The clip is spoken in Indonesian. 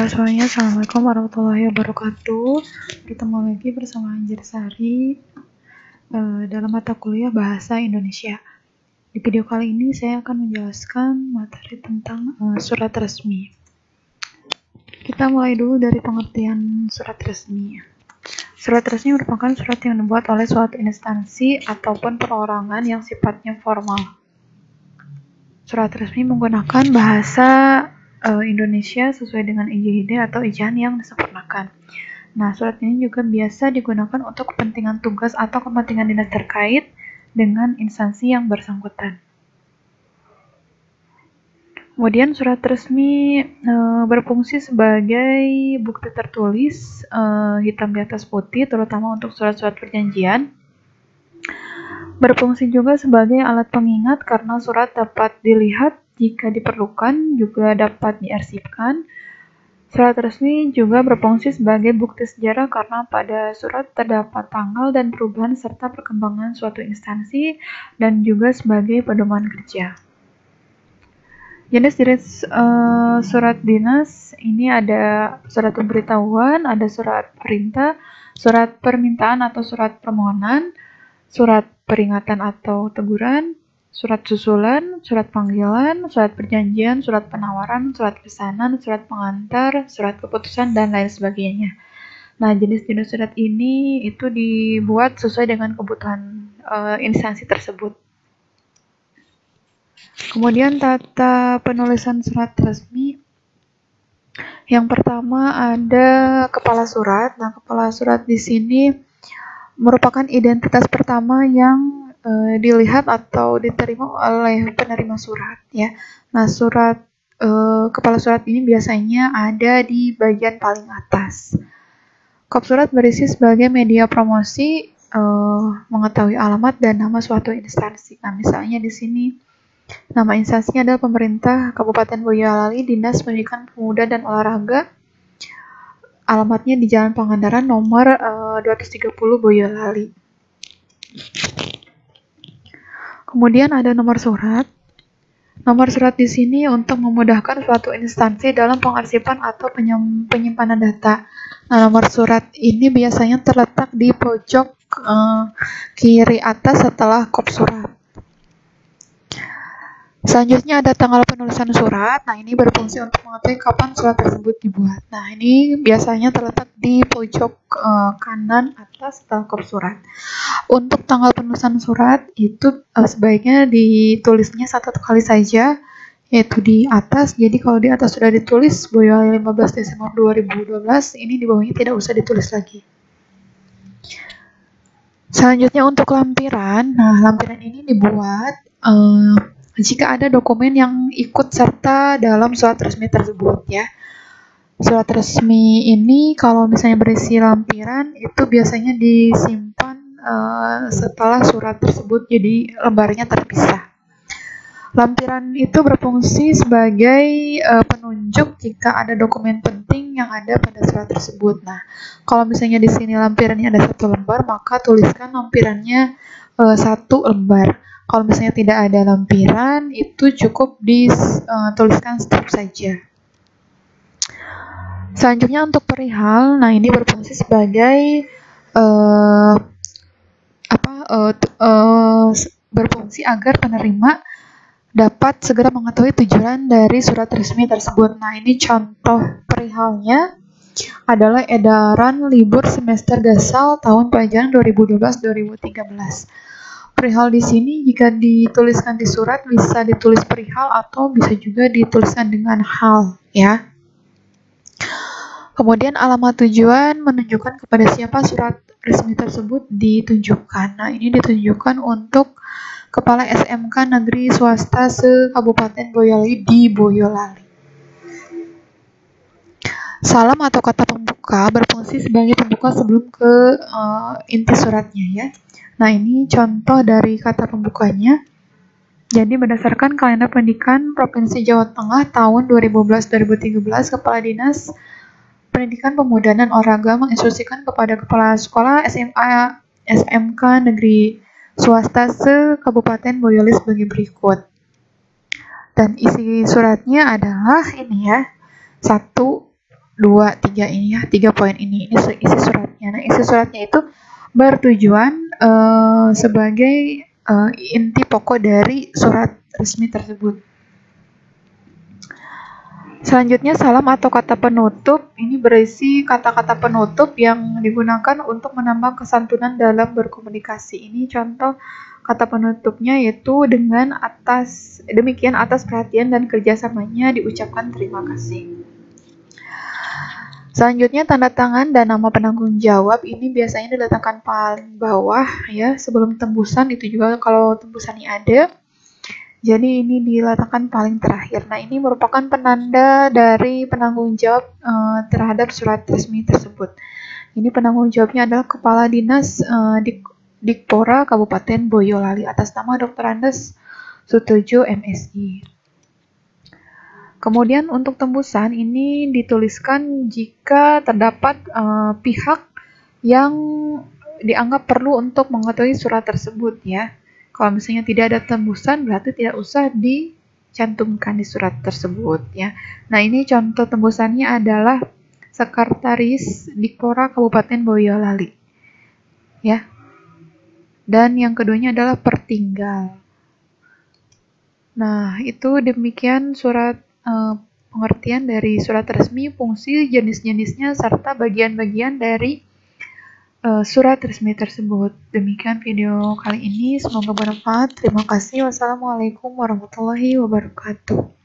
Halo semuanya, Assalamualaikum warahmatullahi wabarakatuh. Bertemu lagi bersama Anjir Sari dalam mata kuliah Bahasa Indonesia. Di video kali ini saya akan menjelaskan materi tentang surat resmi. Kita mulai dulu dari pengertian surat resmi. Surat resmi merupakan surat yang dibuat oleh suatu instansi ataupun perorangan yang sifatnya formal. Surat resmi menggunakan bahasa Indonesia sesuai dengan IJID atau ijaan yang disempurnakan. Nah, surat ini juga biasa digunakan untuk kepentingan tugas atau kepentingan dinas terkait dengan instansi yang bersangkutan. Kemudian surat resmi berfungsi sebagai bukti tertulis hitam di atas putih, terutama untuk surat-surat perjanjian. Berfungsi juga sebagai alat pengingat karena surat dapat dilihat jika diperlukan, juga dapat diarsipkan. Surat resmi juga berfungsi sebagai bukti sejarah karena pada surat terdapat tanggal dan perubahan serta perkembangan suatu instansi, dan juga sebagai pedoman kerja. Jenis-jenis surat dinas ini ada surat pemberitahuan, ada surat perintah, surat permintaan atau surat permohonan, surat peringatan atau teguran, surat susulan, surat panggilan, surat perjanjian, surat penawaran, surat pesanan, surat pengantar, surat keputusan, dan lain sebagainya. Nah, jenis-jenis surat ini itu dibuat sesuai dengan kebutuhan instansi tersebut. Kemudian tata penulisan surat resmi. Yang pertama ada kepala surat. Nah, kepala surat di sini merupakan identitas pertama yang dilihat atau diterima oleh penerima surat, ya. Nah, kepala surat ini biasanya ada di bagian paling atas. Kop surat berisi sebagai media promosi, mengetahui alamat dan nama suatu instansi. Nah, misalnya di sini nama instansinya adalah pemerintah Kabupaten Boyolali, Dinas Pendidikan Pemuda dan Olahraga. Alamatnya di Jalan Pangandaran nomor 230 Boyolali. Kemudian ada nomor surat. Nomor surat di sini untuk memudahkan suatu instansi dalam pengarsipan atau penyimpanan data. Nah, nomor surat ini biasanya terletak di pojok kiri atas setelah kop surat. Selanjutnya ada tanggal penulisan surat. Nah, ini berfungsi untuk mengetahui kapan surat tersebut dibuat. Nah, ini biasanya terletak di pojok kanan atas setelah kop surat. Untuk tanggal penulisan surat itu sebaiknya ditulisnya satu kali saja, yaitu di atas. Jadi kalau di atas sudah ditulis Boyolali 15 Desember 2012, ini di bawahnya tidak usah ditulis lagi. Selanjutnya untuk lampiran. Nah, lampiran ini dibuat jika ada dokumen yang ikut serta dalam surat resmi tersebut, ya. Surat resmi ini kalau misalnya berisi lampiran itu biasanya disimpan setelah surat tersebut, jadi lembarnya terpisah. Lampiran itu berfungsi sebagai penunjuk jika ada dokumen penting yang ada pada surat tersebut. Nah, kalau misalnya di sini lampirannya ada 1 lembar, maka tuliskan lampirannya 1 lembar. Kalau misalnya tidak ada lampiran, itu cukup dituliskan stop saja. Selanjutnya untuk perihal, nah ini berfungsi sebagai berfungsi agar penerima dapat segera mengetahui tujuan dari surat resmi tersebut. Nah, ini contoh perihalnya adalah edaran libur semester gasal tahun pelajaran 2012-2013. Perihal di sini jika dituliskan di surat bisa ditulis perihal atau bisa juga dituliskan dengan hal, ya. Kemudian alamat tujuan menunjukkan kepada siapa surat resmi tersebut ditujukan. Nah, ini ditujukan untuk Kepala SMK Negeri Swasta se-Kabupaten Boyolali di Boyolali. Salam atau kata pembuka berfungsi sebagai pembuka sebelum ke inti suratnya, ya. Nah, ini contoh dari kata pembukanya. Jadi berdasarkan kalender pendidikan Provinsi Jawa Tengah tahun 2012-2013, Kepala Dinas Pendidikan Pemuda dan Olahraga menginstruksikan kepada Kepala Sekolah SMK Negeri Swasta se-Kabupaten Boyolali sebagai berikut. Dan isi suratnya adalah ini, ya. 1. 2, 3 ini ya, 3 poin ini isi suratnya. Nah, isi suratnya itu bertujuan sebagai inti pokok dari surat resmi tersebut. Selanjutnya, salam atau kata penutup ini berisi kata-kata penutup yang digunakan untuk menambah kesantunan dalam berkomunikasi. Ini contoh kata penutupnya yaitu dengan demikian atas perhatian dan kerjasamanya diucapkan terima kasih. Selanjutnya, tanda tangan dan nama penanggung jawab ini biasanya diletakkan paling bawah ya, sebelum tembusan. Itu juga kalau tembusannya ada. Jadi ini diletakkan paling terakhir. Nah, ini merupakan penanda dari penanggung jawab terhadap surat resmi tersebut. Ini penanggung jawabnya adalah Kepala Dinas Dikpora Kabupaten Boyolali atas nama Dr. Andes Sutojo MSI. Kemudian untuk tembusan ini dituliskan jika terdapat pihak yang dianggap perlu untuk mengetahui surat tersebut ya. Kalau misalnya tidak ada tembusan berarti tidak usah dicantumkan di surat tersebut ya. Nah, ini contoh tembusannya adalah Sekretaris Dikpora Kabupaten Boyolali ya. Dan yang keduanya adalah pertinggal. Nah, itu demikian surat pengertian dari surat resmi, fungsi, jenis-jenisnya, serta bagian-bagian dari surat resmi tersebut. Demikian video kali ini, semoga bermanfaat. Terima kasih. Wassalamualaikum warahmatullahi wabarakatuh.